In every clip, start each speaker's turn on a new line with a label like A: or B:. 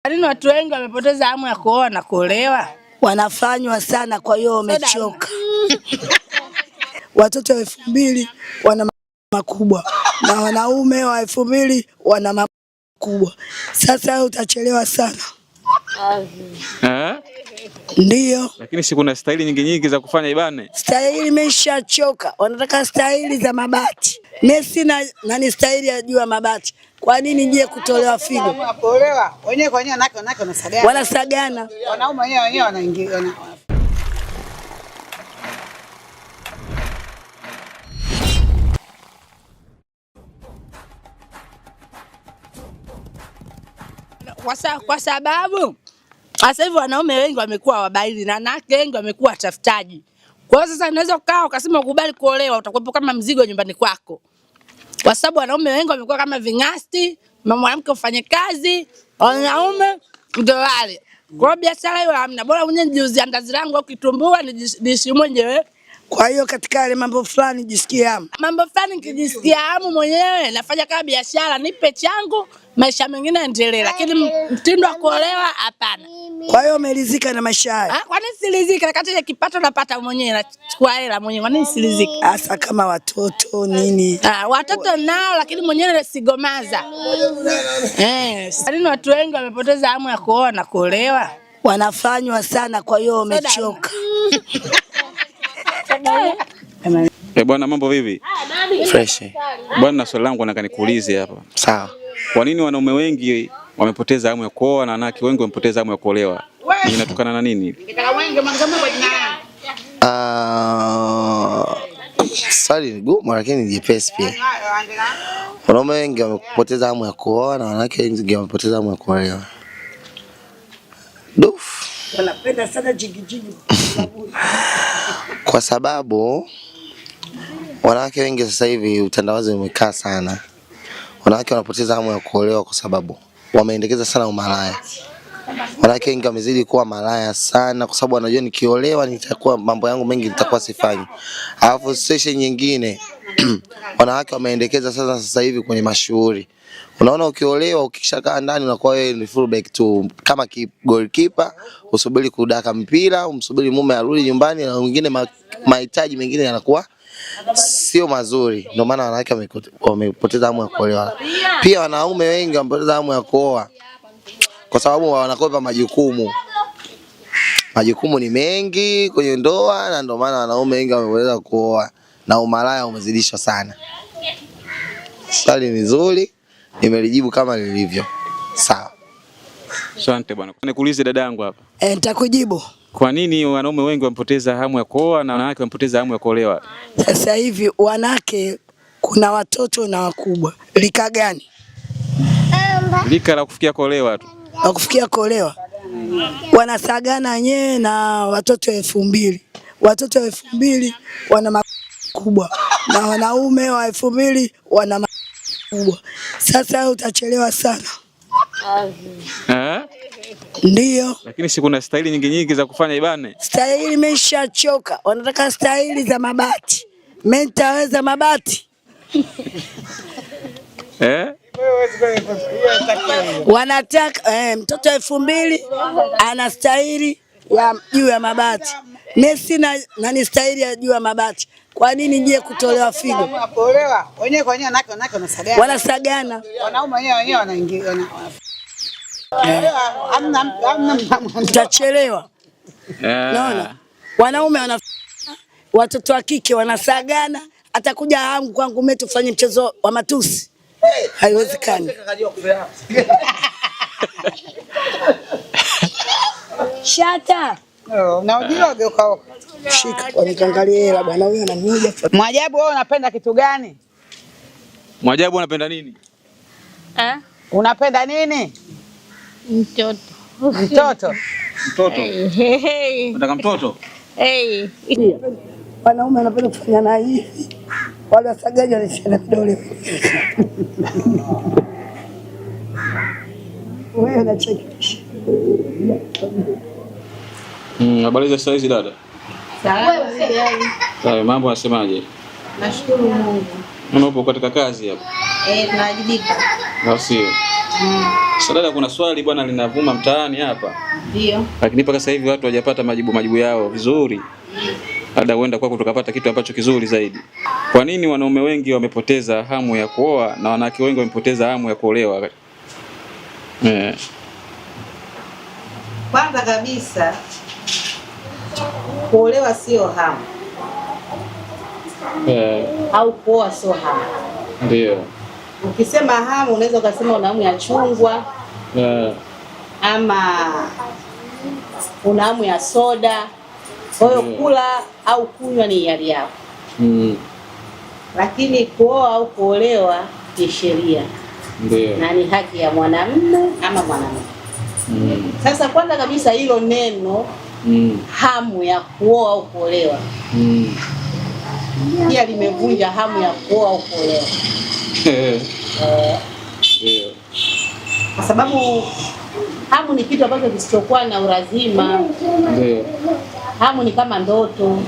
A: Kwa nini watu wengi wamepoteza hamu ya kuoa na kuolewa?
B: Wanafanywa sana, kwa hiyo wamechoka. Watoto wa 2000 wana makubwa na wanaume wa 2000 wana makubwa. Sasa utachelewa sana. Ndiyo.
C: Lakini si kuna staili nyingi za kufanya ibane?
B: Staili imeshachoka. Wanataka staili za mabati. Messi na ni staili ya juu ya mabati. Kwa nini je kutolewa figo?
D: Kuolewa. Wenyewe kwa wenyewe nako wanasagana.
B: Wanasagana.
D: Wanaume wenyewe wanaingia.
A: Kwa sababu sasa hivi wanaume wengi wamekuwa wabaili na wanawake wengi wamekuwa watafutaji. Kwa hiyo sasa unaweza kukaa ukasema ukubali kuolewa, utakuwa kama mzigo nyumbani kwako. Kwa sababu wanaume wengi wamekuwa kama vingasti, mwanamke ufanye kazi, wanaume ndio wale. Kwa hiyo biashara hiyo hamna. Bora mwenyewe nijiuzie andazi langu au kitumbua niishi mwenyewe.
B: Kwa hiyo katika ile mambo fulani jisikie hamu.
A: Mambo fulani nikijisikia hamu mwenyewe nafanya kama biashara, nipe changu, maisha mengine endelee, lakini mtindo wa kuolewa hapana.
B: Kwa hiyo umeridhika na maisha haya?
A: Kwa nini siridhike? Kati ya kipato napata mwenyewe, nachukua hela mwenyewe. Kwa nini siridhike?
B: Hasa kama watoto nini?
A: Watoto nao, lakini mwenyewe sigomaza. Kwa nini watu wengi wamepoteza hamu ya kuoa na kuolewa?
B: Wanafanywa sana, kwa hiyo wamechoka.
C: Bwana, mambo vipi?
E: Fresh.
C: Bwana, swali langu nataka nikuulize hapa.
E: Sawa.
C: Kwa nini wanaume wengi wamepoteza hamu ya kuoa na wanawake wengi wamepoteza hamu ya kuolewa? Inatokana na nini?
E: Swali ni gumu lakini ni jepesi pia. Wanaume wengi wamepoteza hamu ya kuoa na wanawake wengi wamepoteza hamu ya kuolewa.
B: Wanapenda sana jigijigi.
E: Kwa sababu wanawake wengi sasa hivi utandawazi umekaa sana. Wanawake wanapoteza hamu ya kuolewa kwa sababu wameendekeza sana umalaya. Wanawake wengi wamezidi kuwa malaya sana kwa sababu wanajua nikiolewa nitakuwa mambo yangu mengi nitakuwa sifanyi. Alafu station nyingine wanawake wameendekeza sasa hivi kwenye mashuhuri. Unaona ukiolewa ukishakaa ndani unakuwa wewe ni fullback tu kama goalkeeper, usubiri kudaka mpira, umsubiri mume arudi nyumbani na wengine mahitaji mengine yanakuwa sio mazuri. Ndio maana wanawake wamepoteza hamu ya kuolewa. Pia wanaume wengi wamepoteza hamu ya kuoa kwa sababu wanakwepa majukumu. Majukumu ni mengi kwenye ndoa na ndio maana wanaume wengi wamepoteza kuoa na umalaya umezidishwa sana. Swali ni zuri, nimelijibu kama lilivyo. Sawa.
C: Asante bwana. Nikuulize dadangu hapa.
B: Nitakujibu.
C: Kwa nini wanaume wengi wamepoteza hamu ya kuoa na wanawake wamepoteza hamu ya kuolewa?
B: Sasa hivi wanawake kuna watoto na wakubwa. Lika gani?
C: Lika la kufikia kuolewa tu.
B: La kufikia kuolewa. Wanasagana wenyewe na watoto 2000. Watoto 2000 wana makubwa na wanaume wa 2000 wana makubwa. Sasa utachelewa sana. Ndiyo.
C: Lakini si kuna staili nyingi za kufanya ibane?
B: Staili imeshachoka. Wanataka staili za mabati. Mimi nitaweza mabati. Wanataka mtoto 2000 ana staili ya juu ya mabati. Messi na ni staili ya juu ya mabati. Kwa nini je kutolewa figo?
D: Kuolewa. Wenyewe kwa wenyewe nako wanasagana.
B: Wanasagana.
D: Wanaume wenyewe wanaingia.
B: Utachelewa. Naona wanaume watoto wa kike wanasagana, atakuja hangu kwangu mimi tufanye mchezo wa matusi. Haiwezekani. Shata.
D: Na ujio geuka.
B: Shika kwa nikangalie hela bwana, huyu ananija.
D: Mwajabu, wewe unapenda kitu gani?
C: Mwajabu, unapenda nini?
D: Unapenda nini?
A: Mtoto.
D: Mtoto.
C: Mtoto. Unataka mtoto?
B: Wanaume wanapenda kufanya na hivi. Wale wasagaji wanashika vidole. Wewe unachekesha.
C: Habari za saa hizi dada? Sawa, mambo unasemaje?
F: Nashukuru Mungu.
C: Unapo katika kazi hapa?
F: Tunawajibika.
C: Sio. Sasa dada, kuna swali bwana linavuma mtaani hapa.
A: Ndio.
C: Lakini mpaka sasa hivi watu hawajapata majibu yao vizuri. Labda huenda kwako tukapata kitu ambacho kizuri zaidi. Kwa nini wanaume wengi wamepoteza hamu ya kuoa na wanawake wengi wamepoteza hamu ya kuolewa?
F: Kwanza kabisa kuolewa sio hamu. Au kuoa sio hamu.
C: Ndio.
F: Ukisema hamu unaweza ukasema una hamu ya chungwa. Ama una hamu ya soda. Kwa hiyo kula au kunywa ni hiari yako. Lakini kuoa au kuolewa ni sheria.
C: Ndio.
F: Na ni haki ya mwanamume ama mwanamke. Sasa kwanza kabisa hilo neno hamu ya kuoa au kuolewa pia limevunja hamu ya kuoa au kuolewa. Kwa sababu hamu ni kitu ambacho kisichokuwa na ulazima. Hamu ni kama ndoto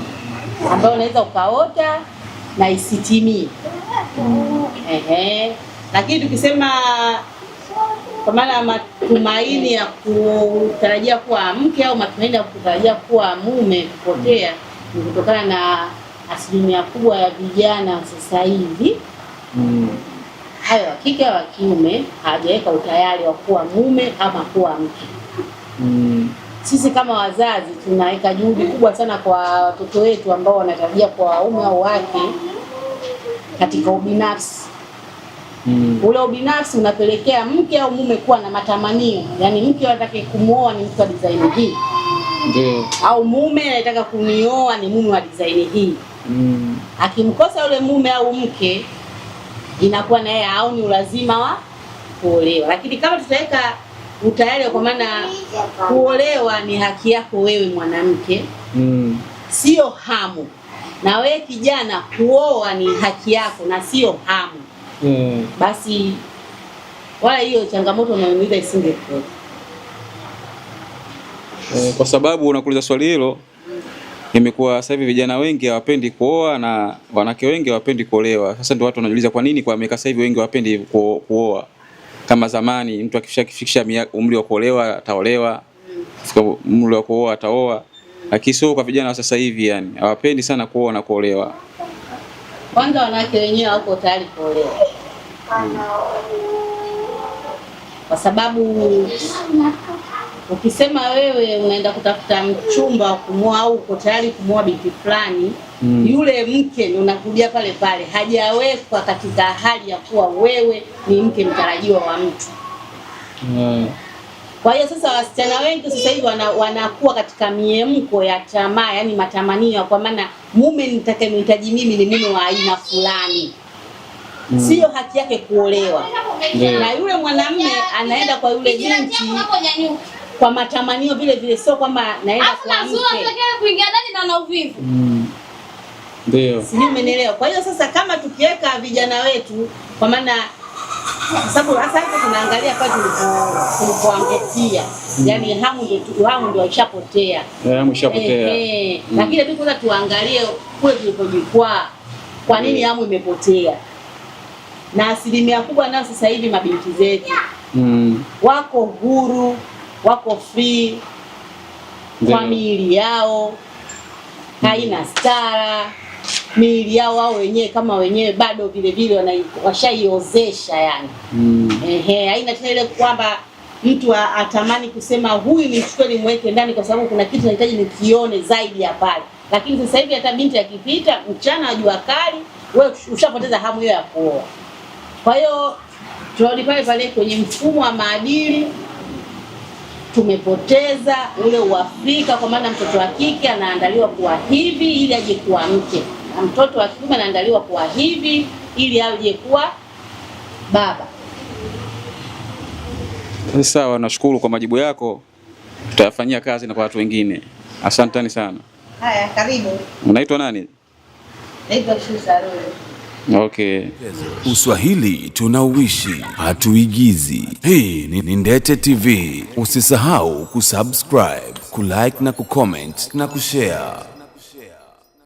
F: ambayo unaweza ukaota na isitimie. Lakini tukisema kwa maana matumaini ya kutarajia kuwa mke au matumaini ya kutarajia kuwa mume kupotea, ni kutokana na asilimia kubwa ya vijana sasa hivi hayo wa kike wa kiume hajaweka utayari wa kuwa mume ama kuwa mke. Sisi kama wazazi tunaweka juhudi kubwa sana kwa watoto wetu ambao wanatarajia kuwa waume au wake katika ubinafsi. Ule ubinafsi unapelekea mke au mume kuwa na matamanio. Yaani mke anataka kumuoa ni mtu wa design hii. Ndio. Au mume anataka kunioa ni mume wa design hii. Akimkosa yule mume au mke inakuwa na yeye haoni ulazima wa kuolewa. Lakini kama tutaweka utayari kwa maana kuolewa ni haki yako wewe mwanamke. Sio hamu. Na wewe kijana kuoa ni haki yako na sio hamu. Basi wala hiyo changamoto unayouliza isingekuwa.
C: Kwa sababu unakuuliza swali hilo, imekuwa sasa hivi vijana wengi hawapendi kuoa na wanawake wengi hawapendi kuolewa. Sasa ndio watu wanajiuliza kwa nini kwa miaka sasa hivi wengi hawapendi kuoa. Kama zamani mtu akifikisha umri wa kuolewa ataolewa, kufika umri wa kuoa ataoa. Lakini sio kwa vijana wa sasa hivi, yani hawapendi sana kuoa na kuolewa.
F: Kwanza wanawake wenyewe hawako tayari kuolewa. Kwa sababu ukisema wewe unaenda kutafuta mchumba wa kumwoa au uko tayari kumwoa binti fulani, yule mke ndio unakuja pale pale hajawekwa katika hali ya kuwa wewe ni mke mtarajiwa wa mtu. Kwa hiyo sasa wasichana wengi sasa hivi wanakuwa katika miemko ya tamaa, yani matamanio, kwa maana mume nitakayemhitaji mimi ni mume wa aina fulani. Sio haki yake kuolewa. Na yule mwanamume anaenda kwa yule binti kwa matamanio vile vile, sio kwamba naenda kwa mke.
A: Kuingia ndani na ana uvivu.
C: Ndio.
F: Sijui umeelewa. Kwa hiyo sasa kama tukiweka vijana wetu kwa maana sababu hasa tunaangalia pale tulipoangukia. Yaani hamu ndio ishapotea.
C: Hamu ishapotea.
F: Lakini tu kwanza tuangalie kule tulipojikwaa. Kwa nini hamu imepotea? Na asilimia kubwa nao sasa hivi mabinti zetu wako huru, wako free kwa miili yao, haina stara, miili yao wao wenyewe kama wenyewe bado vile vile washaiozesha yani. Haina tena ile kwamba mtu atamani kusema huyu nichukue nimweke ndani kwa sababu kuna kitu nahitaji nikione zaidi ya pale. Lakini sasa hivi hata binti akipita mchana wa jua kali, wewe ushapoteza hamu hiyo ya kuoa. Kwa hiyo tunarudi pale pale kwenye mfumo wa maadili, tumepoteza ule Uafrika, kwa maana mtoto wa kike anaandaliwa kuwa hivi ili aje kuwa mke, na mtoto wa kiume anaandaliwa kuwa hivi ili aje kuwa baba.
C: Sawa, nashukuru kwa majibu yako. Tutayafanyia kazi na kwa watu wengine. Asanteni sana.
F: Haya, karibu.
C: Unaitwa nani?
F: Naitwa Shusarule.
C: Okay.
G: Uswahili tunauishi, hatuigizi. Hii ni Ndete TV. Usisahau kusubscribe, kulike na kucomment na kushare.